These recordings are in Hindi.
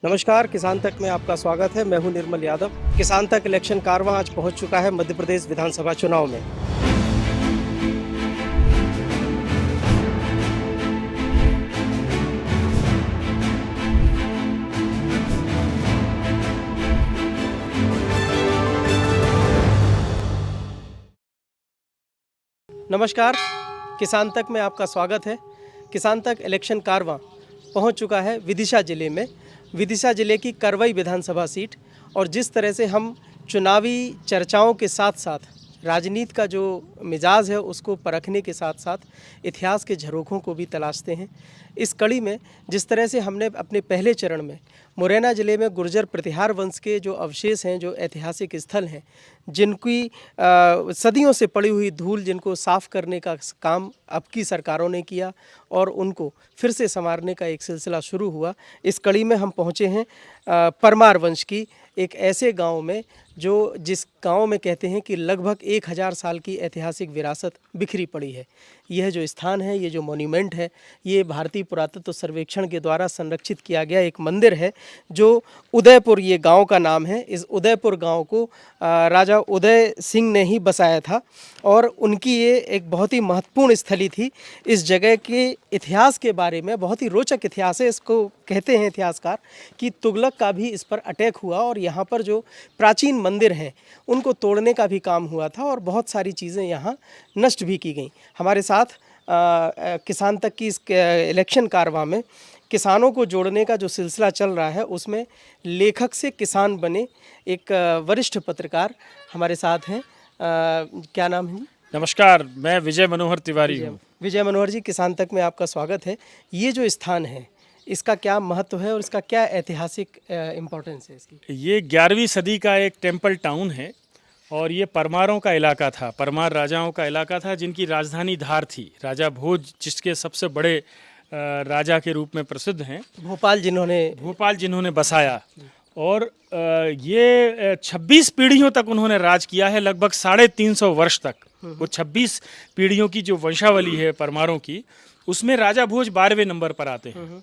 नमस्कार, किसान तक में आपका स्वागत है। मैं हूं निर्मल यादव। किसान तक इलेक्शन कारवां आज पहुंच चुका है मध्य प्रदेश विधानसभा चुनाव में। नमस्कार, किसान तक में आपका स्वागत है। किसान तक इलेक्शन कारवां पहुंच चुका है विदिशा ज़िले में। विदिशा ज़िले की करवई विधानसभा सीट। और जिस तरह से हम चुनावी चर्चाओं के साथ साथ राजनीति का जो मिजाज है उसको परखने के साथ साथ इतिहास के झरोखों को भी तलाशते हैं। इस कड़ी में जिस तरह से हमने अपने पहले चरण में मुरैना ज़िले में गुर्जर प्रतिहार वंश के जो अवशेष हैं, जो ऐतिहासिक स्थल हैं, जिनकी सदियों से पड़ी हुई धूल जिनको साफ़ करने का काम अब की सरकारों ने किया और उनको फिर से संवारने का एक सिलसिला शुरू हुआ। इस कड़ी में हम पहुँचे हैं परमार वंश की एक ऐसे गांव में जिस गांव में कहते हैं कि लगभग 1000 साल की ऐतिहासिक विरासत बिखरी पड़ी है। यह जो स्थान है, ये जो मॉन्यूमेंट है, ये भारतीय पुरातत्व सर्वेक्षण के द्वारा संरक्षित किया गया एक मंदिर है जो उदयपुर, ये गांव का नाम है। इस उदयपुर गांव को राजा उदय सिंह ने ही बसाया था और उनकी ये एक बहुत ही महत्वपूर्ण स्थली थी। इस जगह के इतिहास के बारे में बहुत ही रोचक इतिहास है। इसको कहते हैं इतिहासकार कि तुगलक का भी इस पर अटैक हुआ और यहाँ पर जो प्राचीन मंदिर हैं उनको तोड़ने का भी काम हुआ था और बहुत सारी चीज़ें यहाँ नष्ट भी की गई। हमारे साथ किसान तक की इस इलेक्शन कारवां में किसानों को जोड़ने का जो सिलसिला चल रहा है उसमें लेखक से किसान बने एक वरिष्ठ पत्रकार हमारे साथ हैं। क्या नाम है? नमस्कार, मैं विजय मनोहर तिवारी हूँ। विजय मनोहर जी, किसान तक में आपका स्वागत है। ये जो स्थान है इसका क्या महत्व है और इसका क्या ऐतिहासिक इम्पोर्टेंस है इसकी? ये 11वीं सदी का एक टेम्पल टाउन है और ये परमारों का इलाका था। परमार राजाओं का इलाका था जिनकी राजधानी धार थी। राजा भोज जिसके सबसे बड़े राजा के रूप में प्रसिद्ध हैं, भोपाल जिन्होंने बसाया। और ये 26 पीढ़ियों तक उन्होंने राज किया है, लगभग 350 वर्ष तक। वो 26 पीढ़ियों की जो वंशावली है परमारों की, उसमें राजा भोज 12वें नंबर पर आते हैं।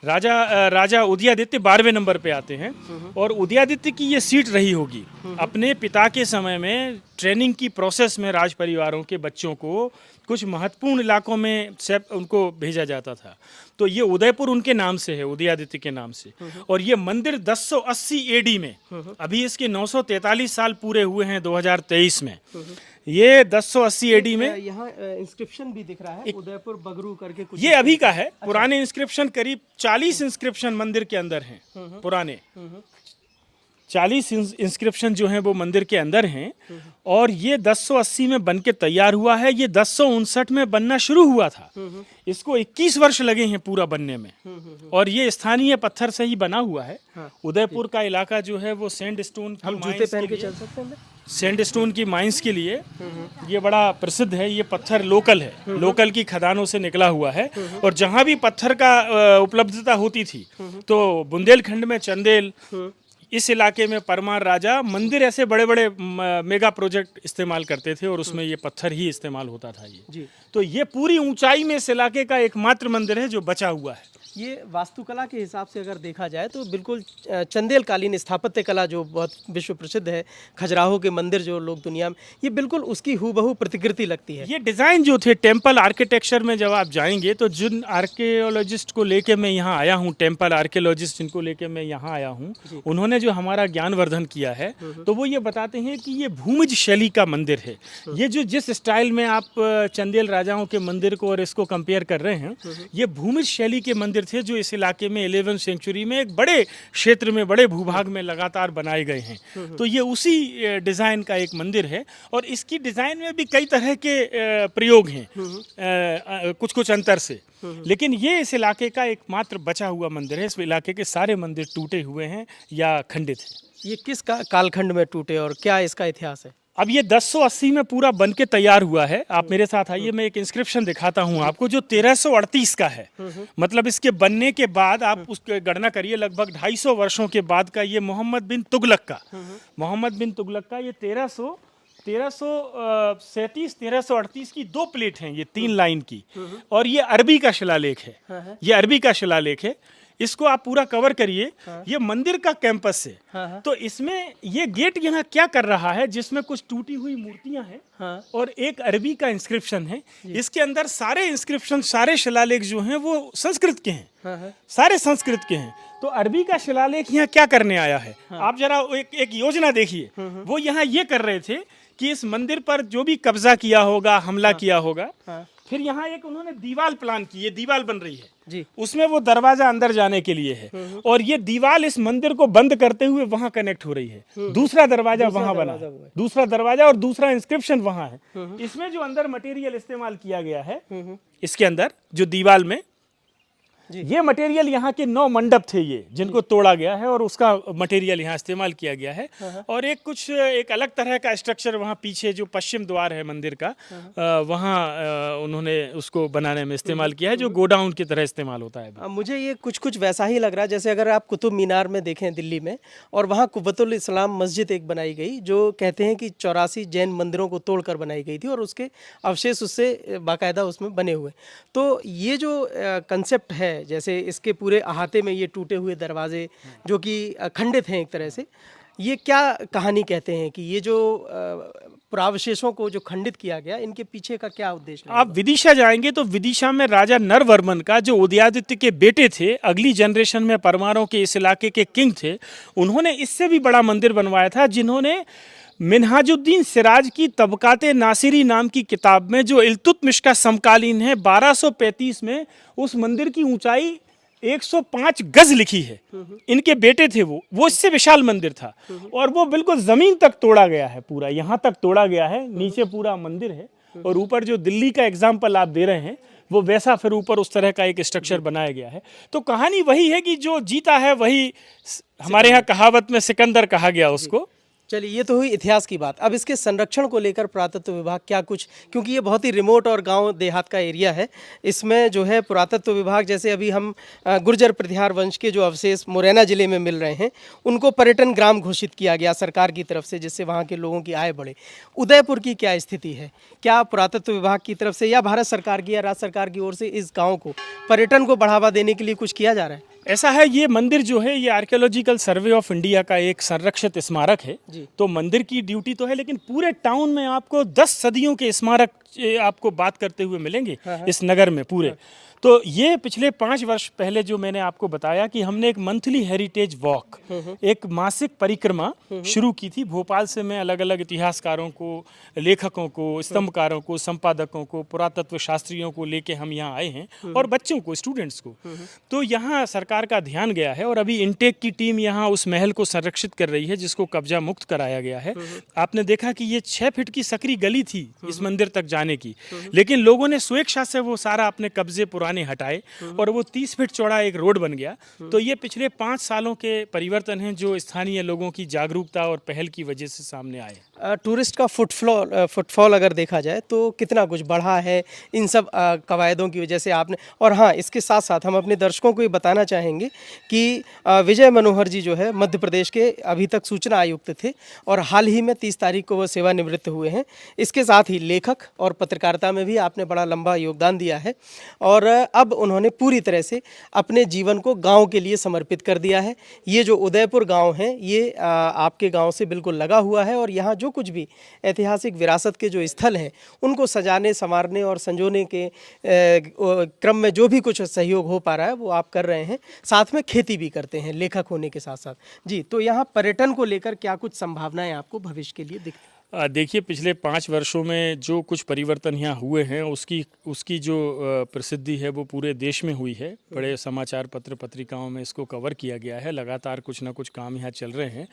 राजा उदयादित्य 12वें नंबर पे आते हैं और उदयादित्य की ये सीट रही होगी। अपने पिता के समय में ट्रेनिंग की प्रोसेस में राज परिवारों के बच्चों को कुछ महत्वपूर्ण इलाकों में से उनको भेजा जाता था। तो ये उदयपुर उनके नाम से है, उदयादित्य के नाम से। और ये मंदिर 1080 एडी में, अभी इसके 943 साल पूरे हुए हैं 2023 में। ये 1080 एडी में यहाँ इंस्क्रिप्शन भी दिख रहा है, उदयपुर बगरू करके कुछ। ये अभी का है। पुराने इंस्क्रिप्शन करीब 40 इंस्क्रिप्शन मंदिर के अंदर हैं। पुराने 40 इंस्क्रिप्शन जो हैं वो मंदिर के अंदर हैं। और ये 1080 में बन के तैयार हुआ है। ये 1059 में बनना शुरू हुआ था। इसको 21 वर्ष लगे हैं पूरा बनने में। और ये स्थानीय पत्थर से ही बना हुआ है। उदयपुर का इलाका जो है वो सैंडस्टोन, हम जूते पहन के चल सकते हैं? सैंडस्टोन की माइंस के लिए ये बड़ा प्रसिद्ध है। ये पत्थर लोकल है, लोकल की खदानों से निकला हुआ है। और जहाँ भी पत्थर का उपलब्धता होती थी तो बुंदेलखंड में चंदेल, इस इलाके में परमार राजा मंदिर, ऐसे बड़े बड़े मेगा प्रोजेक्ट इस्तेमाल करते थे और उसमें ये पत्थर ही इस्तेमाल होता था। तो ये पूरी ऊंचाई में इस इलाके का एकमात्र मंदिर है जो बचा हुआ है। ये वास्तुकला के हिसाब से अगर देखा जाए तो बिल्कुल चंदेलकालीन स्थापत्य कला जो बहुत विश्व प्रसिद्ध है, खजुराहो के मंदिर जो लोग दुनिया में, ये बिल्कुल उसकी हूबहू प्रतिकृति लगती है। ये डिज़ाइन जो थे टेम्पल आर्किटेक्चर में, जब आप जाएंगे तो जिन आर्कियोलॉजिस्ट को लेके मैं यहाँ आया हूँ, टेम्पल आर्कियोलॉजिस्ट जिनको लेके मैं यहाँ आया हूँ, उन्होंने जो हमारा ज्ञानवर्धन किया है तो वो ये बताते हैं कि ये भूमिज शैली का मंदिर है। ये जो जिस स्टाइल में आप चंदेल राजाओं के मंदिर को और इसको कंपेयर कर रहे हैं, ये भूमिज शैली के मंदिर थे जो इस इलाके में 11वीं सेंचुरी में एक बड़े क्षेत्र में, बड़े भूभाग में लगातार बनाए गए हैं। तो ये उसी डिज़ाइन का एक मंदिर है। और इसकी डिज़ाइन में भी कई तरह के प्रयोग हैं, कुछ कुछ अंतर से। लेकिन ये इस इलाके का एकमात्र बचा हुआ मंदिर है। इस इलाके के सारे मंदिर टूटे हुए हैं या खंडित हैं। ये किस कालखंड में टूटे और क्या इसका इतिहास है? अब ये 1080 में पूरा बन के तैयार हुआ है। आप मेरे साथ आइए, मैं एक इंस्क्रिप्शन दिखाता हूँ आपको जो 1338 का है। मतलब इसके बनने के बाद आप उसकी गणना करिए, लगभग 250 वर्षों के बाद का। ये मोहम्मद बिन तुगलक का ये 1337 1338 की 2 प्लेट हैं, ये 3 लाइन की। और ये अरबी का शिलालेख है। इसको आप पूरा कवर करिए। ये मंदिर का कैंपस है। हाँ। तो इसमें ये गेट यहाँ क्या कर रहा है, जिसमें कुछ टूटी हुई मूर्तियां हैं हाँ। और एक अरबी का इंस्क्रिप्शन है। इसके अंदर सारे इंस्क्रिप्शन, सारे शिलालेख जो हैं वो संस्कृत के हैं। हाँ। सारे संस्कृत के हैं। तो अरबी का शिलालेख यहाँ क्या करने आया है, आप जरा एक योजना देखिए। वो यहाँ ये कर रहे थे कि इस मंदिर पर जो भी कब्जा किया होगा, हमला किया होगा, फिर यहाँ एक उन्होंने दीवार प्लान की। ये दीवार बन रही है जी। उसमें वो दरवाजा अंदर जाने के लिए है, और ये दीवार इस मंदिर को बंद करते हुए वहां कनेक्ट हो रही है। दूसरा दरवाजा वहां बना है, दूसरा दरवाजा और दूसरा इंस्क्रिप्शन वहां है। इसमें जो अंदर मटेरियल इस्तेमाल किया गया है, इसके अंदर जो दीवार में ये मटेरियल, यहाँ के 9 मंडप थे ये, जिनको तोड़ा गया है और उसका मटेरियल यहाँ इस्तेमाल किया गया है। और एक अलग तरह का स्ट्रक्चर वहाँ पीछे जो पश्चिम द्वार है मंदिर का, वहाँ उन्होंने उसको बनाने में इस्तेमाल किया है, जो गोडाउन की तरह इस्तेमाल होता है। मुझे ये कुछ वैसा ही लग रहा है, जैसे अगर आप कुतुब मीनार में देखें दिल्ली में, और वहाँ कुव्वतुल इस्लाम मस्जिद एक बनाई गई, जो कहते हैं कि 84 जैन मंदिरों को तोड़कर बनाई गई थी और उसके अवशेष उससे बाकायदा उसमें बने हुए। तो ये जो कंसेप्ट है, जैसे इसके पूरे अहाते में ये टूटे हुए दरवाजे जो कि खंडित हैं एक तरह से, ये क्या कहानी कहते हैं कि ये जो पुरावशेषों को जो खंडित किया गया, इनके पीछे का क्या उद्देश्य है? आप विदिशा जाएंगे तो विदिशा में राजा नरवर्मन का, जो उदयादित्य के बेटे थे, अगली जनरेशन में परमारों के इस इलाके के किंग थे, उन्होंने इससे भी बड़ा मंदिर बनवाया था, जिन्होंने मिन्हाजुद्दीन सिराज की तबकाते नासिरी नाम की किताब में, जो इल्तुतमिश का समकालीन है, 1235 में उस मंदिर की ऊंचाई 105 गज लिखी है। इनके बेटे थे वो इससे विशाल मंदिर था, और वो बिल्कुल जमीन तक तोड़ा गया है, पूरा यहाँ तक तोड़ा गया है, नीचे पूरा मंदिर है, और ऊपर जो दिल्ली का एग्जाम्पल आप दे रहे हैं, वो वैसा फिर ऊपर उस तरह का एक स्ट्रक्चर बनाया गया है। तो कहानी वही है कि जो जीता है वही, हमारे यहाँ कहावत में सिकंदर कहा गया उसको। चलिए, ये तो हुई इतिहास की बात। अब इसके संरक्षण को लेकर पुरातत्व विभाग क्या कुछ, क्योंकि ये बहुत ही रिमोट और गांव देहात का एरिया है, इसमें जो है पुरातत्व विभाग, जैसे अभी हम गुर्जर प्रतिहार वंश के जो अवशेष मुरैना जिले में मिल रहे हैं, उनको पर्यटन ग्राम घोषित किया गया सरकार की तरफ से, जिससे वहाँ के लोगों की आय बढ़े। उदयपुर की क्या स्थिति है? क्या पुरातत्व विभाग की तरफ से या भारत सरकार की या राज्य सरकार की ओर से इस गाँव को, पर्यटन को बढ़ावा देने के लिए कुछ किया जा रहा है? ऐसा है, ये मंदिर जो है ये आर्कियोलॉजिकल सर्वे ऑफ इंडिया का एक संरक्षित स्मारक है। तो मंदिर की ड्यूटी तो है, लेकिन पूरे टाउन में आपको 10 सदियों के स्मारक आपको बात करते हुए मिलेंगे इस नगर में पूरे। तो ये पिछले 5 वर्ष पहले जो मैंने आपको बताया कि हमने एक मंथली हेरिटेज वॉक, एक मासिक परिक्रमा शुरू की थी। भोपाल से मैं अलग अलग इतिहासकारों को, लेखकों को, स्तंभकारों को, संपादकों को, पुरातत्व शास्त्रियों को लेके हम यहाँ आए हैं, और बच्चों को, स्टूडेंट्स को। तो यहाँ सरकार का ध्यान गया है, और अभी इंटेक की टीम यहाँ उस महल को संरक्षित कर रही है, जिसको कब्जा मुक्त कराया गया है। आपने देखा कि ये 6 फीट की सकरी गली थी इस मंदिर तक जाने की, लेकिन लोगों ने स्वेच्छा से वो सारा अपने कब्जे हटाए, और वो 30 फीट चौड़ा एक रोड बन गया। तो ये पिछले 5 सालों के परिवर्तन हैं, जो स्थानीय लोगों की जागरूकता और पहल की वजह से सामने आए। टूरिस्ट का फुटफॉल अगर देखा जाए तो कितना कुछ बढ़ा है इन सब कवायदों की वजह से आपने। और हाँ, इसके साथ साथ हम अपने दर्शकों को ये बताना चाहेंगे कि विजय मनोहर जी जो है मध्य प्रदेश के अभी तक सूचना आयुक्त थे, और हाल ही में 30 तारीख को वो सेवानिवृत्त हुए हैं। इसके साथ ही लेखक और पत्रकारिता में भी आपने बड़ा लंबा योगदान दिया है, और अब उन्होंने पूरी तरह से अपने जीवन को गांव के लिए समर्पित कर दिया है। ये जो उदयपुर गांव है, ये आपके गांव से बिल्कुल लगा हुआ है, और यहाँ जो कुछ भी ऐतिहासिक विरासत के जो स्थल हैं, उनको सजाने, संवारने और संजोने के क्रम में जो भी कुछ सहयोग हो पा रहा है वो आप कर रहे हैं। साथ में खेती भी करते हैं लेखक होने के साथ साथ जी। तो यहाँ पर्यटन को लेकर क्या कुछ संभावनाएं आपको भविष्य के लिए दिखती? देखिए, पिछले 5 वर्षों में जो कुछ परिवर्तन यहाँ हुए हैं, उसकी जो प्रसिद्धि है वो पूरे देश में हुई है। बड़े समाचार पत्र पत्रिकाओं में इसको कवर किया गया है। लगातार कुछ ना कुछ काम यहाँ चल रहे हैं।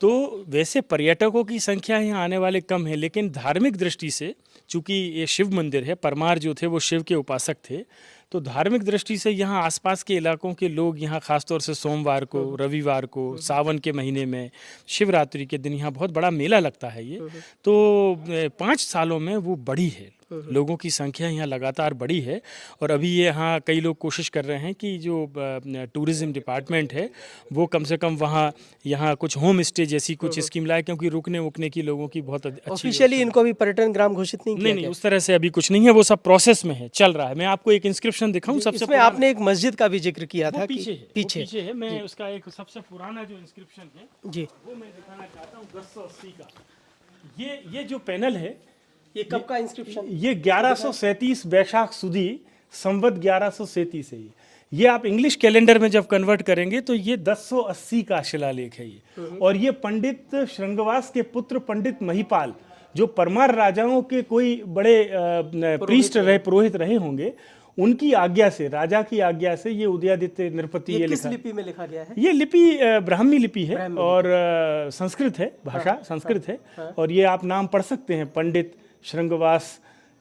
तो वैसे पर्यटकों की संख्या यहाँ आने वाले कम है, लेकिन धार्मिक दृष्टि से, चूँकि ये शिव मंदिर है, परमार जो थे वो शिव के उपासक थे, तो धार्मिक दृष्टि से यहाँ आसपास के इलाकों के लोग यहाँ खासतौर से सोमवार को, रविवार को, सावन के महीने में, शिवरात्रि के दिन यहाँ बहुत बड़ा मेला लगता है ये। तो 5 सालों में वो बढ़ी है लोगों की संख्या यहाँ लगातार बढ़ी है और अभी ये यहाँ कई लोग कोशिश कर रहे हैं कि जो टूरिज़्म डिपार्टमेंट है वो कम से कम वहाँ यहाँ कुछ होम स्टे जैसी कुछ स्कीम लाए, क्योंकि रुकने वुकने की लोगों की बहुत अच्छी। ऑफिशियली इनको अभी पर्यटन ग्राम घोषित नहीं किया नहीं, उस तरह से अभी कुछ नहीं है, वो सब प्रोसेस में है, चल रहा है। मैं आपको एक इंस्क्रिप्शन दिखाऊं सबसे इसमें आपने एक मस्जिद का भी जिक्र किया था कि पीछे है। मैं उसका एक सबसे पुराना जो इंस्क्रिप्शन है जी वो मैं दिखाना चाहता हूँ, 1080 का। ये जो पैनल है, ये कब का इंस्क्रिप्शन? ये 1137 बैशाख सुदी संवत 1137 है। ये आप इंग्लिश कैलेंडर में जब कन्वर्ट करेंगे तो ये 1080 का शिलालेख है ये। और ये पंडित श्रृंगवास के पुत्र पंडित महिपाल, जो परमार राजाओं के कोई बड़े पुरोहित रहे होंगे, उनकी आज्ञा से, राजा की आज्ञा से ये उदयादित्य नृपति ये किस लिपि में लिखा गया है? ये लिपि ब्राह्मी लिपि है और संस्कृत है, भाषा संस्कृत है। और ये आप नाम पढ़ सकते हैं, पंडित श्रृंगवास,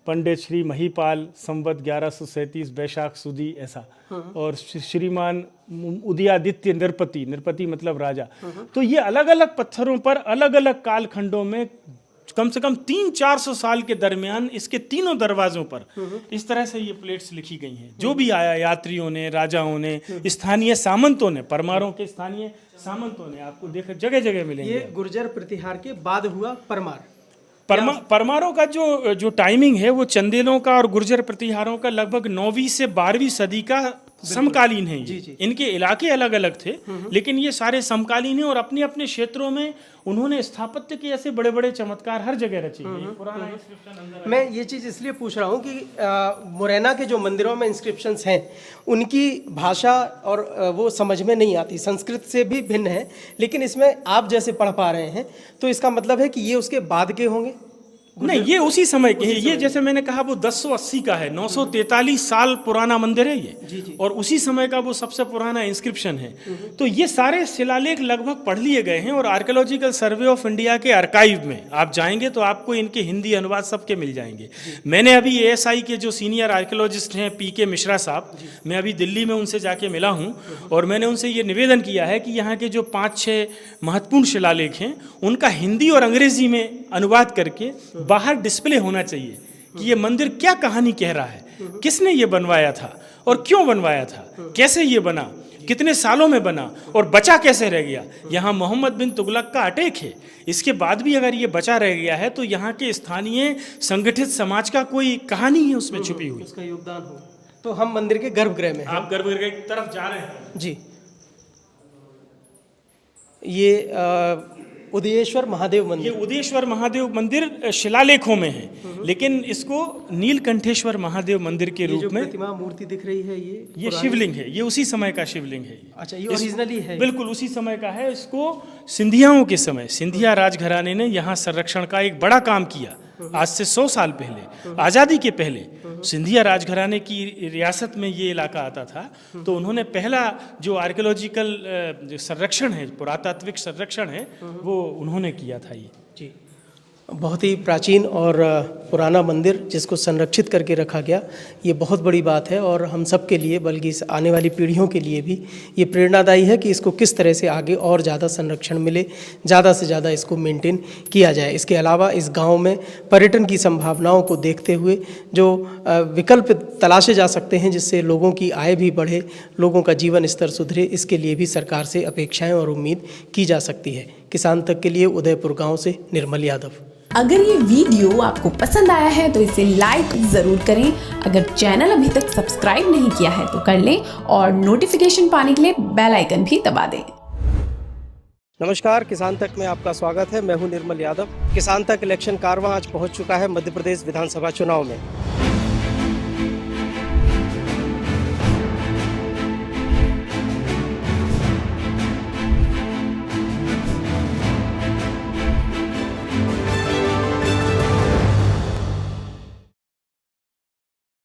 पंडित श्री महिपाल, संवत 1137 बैशाख सुदी, ऐसा। और श्रीमान उदयादित्य नृपति, नृपति मतलब राजा। तो ये अलग अलग पत्थरों पर अलग अलग कालखंडों में कम से कम 300-400 साल के दरमियान इसके तीनों दरवाजों पर इस तरह से ये प्लेट्स लिखी गई हैं। जो भी आया, यात्रियों ने, राजाओं ने, स्थानीय सामंतों ने, परमारों के स्थानीय सामंतों ने, आपको देख जगह जगह मिलेंगे। ये गुर्जर प्रतिहार के बाद हुआ परमार। परमारों का जो टाइमिंग है वो चंदेलों का और गुर्जर प्रतिहारों का लगभग 9वीं से 12वीं सदी का समकालीन है। जी। इनके इनके इलाके अलग अलग थे, लेकिन ये सारे समकालीन हैं और अपने अपने क्षेत्रों में उन्होंने स्थापत्य के ऐसे बड़े बड़े चमत्कार हर जगह रचे हैं। पुराना इंस्क्रिप्शन अंदर मैं ये चीज़ इसलिए पूछ रहा हूँ कि मुरैना के जो मंदिरों में इंस्क्रिप्शंस हैं उनकी भाषा और वो समझ में नहीं आती, संस्कृत से भी भिन्न है, लेकिन इसमें आप जैसे पढ़ पा रहे हैं तो इसका मतलब है कि ये उसके बाद के होंगे? नहीं, ये उसी समय के है। ये जैसे मैंने कहा वो 1080 का है, 943 साल पुराना मंदिर है ये। और उसी समय का वो सबसे पुराना इंस्क्रिप्शन है। तो ये सारे शिलालेख लगभग पढ़ लिए गए हैं और आर्कियोलॉजिकल सर्वे ऑफ इंडिया के आर्काइव में आप जाएंगे तो आपको इनके हिंदी अनुवाद सबके मिल जाएंगे। मैंने अभी ASI के जो सीनियर आर्कियोलॉजिस्ट हैं PK मिश्रा साहब, मैं अभी दिल्ली में उनसे जाके मिला हूँ और मैंने उनसे ये निवेदन किया है कि यहाँ के जो 5-6 महत्वपूर्ण शिलालेख हैं उनका हिंदी और अंग्रेजी में अनुवाद करके बाहर डिस्प्ले होना चाहिए कि ये मंदिर क्या कहानी कह रहा है, किसने ये बनवाया था और क्यों बनवाया था, कैसे ये बना, कितने सालों में बना और बचा कैसे रह गया। यहाँ मोहम्मद बिन तुगलक का अटैक है, इसके बाद भी अगर ये बचा रह गया है तो यहाँ के स्थानीय संगठित समाज का कोई कहानी है उसमें छुपी हुई, उसका योगदान हो। तो हम मंदिर के गर्भगृह में हैं। आप गर्भगृह की तरफ जा रहे हैं जी। ये उदयेश्वर महादेव मंदिर, ये उदयेश्वर महादेव मंदिर शिलालेखों में है, लेकिन इसको नीलकंठेश्वर महादेव मंदिर के रूप में प्रतिमा मूर्ति दिख रही है, ये शिवलिंग है। ये उसी समय का शिवलिंग है। अच्छा, ये ओरिजिनली है? बिल्कुल उसी समय का है। इसको सिंधियाओं के समय, सिंधिया राजघराने ने यहाँ संरक्षण का एक बड़ा काम किया। आज से 100 साल पहले, आज़ादी के पहले, सिंधिया राजघराने की रियासत में ये इलाका आता था। तो उन्होंने पहला जो आर्कियोलॉजिकल संरक्षण है, पुरातात्विक संरक्षण है, वो उन्होंने किया था। ये जी, बहुत ही प्राचीन और पुराना मंदिर जिसको संरक्षित करके रखा गया, ये बहुत बड़ी बात है और हम सब के लिए, बल्कि आने वाली पीढ़ियों के लिए भी ये प्रेरणादायी है कि इसको किस तरह से आगे और ज़्यादा संरक्षण मिले, ज़्यादा से ज़्यादा इसको मेंटेन किया जाए। इसके अलावा इस गांव में पर्यटन की संभावनाओं को देखते हुए जो विकल्प तलाशे जा सकते हैं जिससे लोगों की आय भी बढ़े, लोगों का जीवन स्तर सुधरे, इसके लिए भी सरकार से अपेक्षाएँ और उम्मीद की जा सकती है। किसान तक के लिए उदयपुर गाँव से निर्मल यादव। अगर ये वीडियो आपको पसंद आया है तो इसे लाइक ज़रूर करें। अगर चैनल अभी तक सब्सक्राइब नहीं किया है तो कर लें और नोटिफिकेशन पाने के लिए बेल आइकन भी दबा दें। नमस्कार, किसान तक में आपका स्वागत है। मैं हूं निर्मल यादव। किसान तक इलेक्शन कारवां आज पहुंच चुका है मध्य प्रदेश विधानसभा चुनाव में।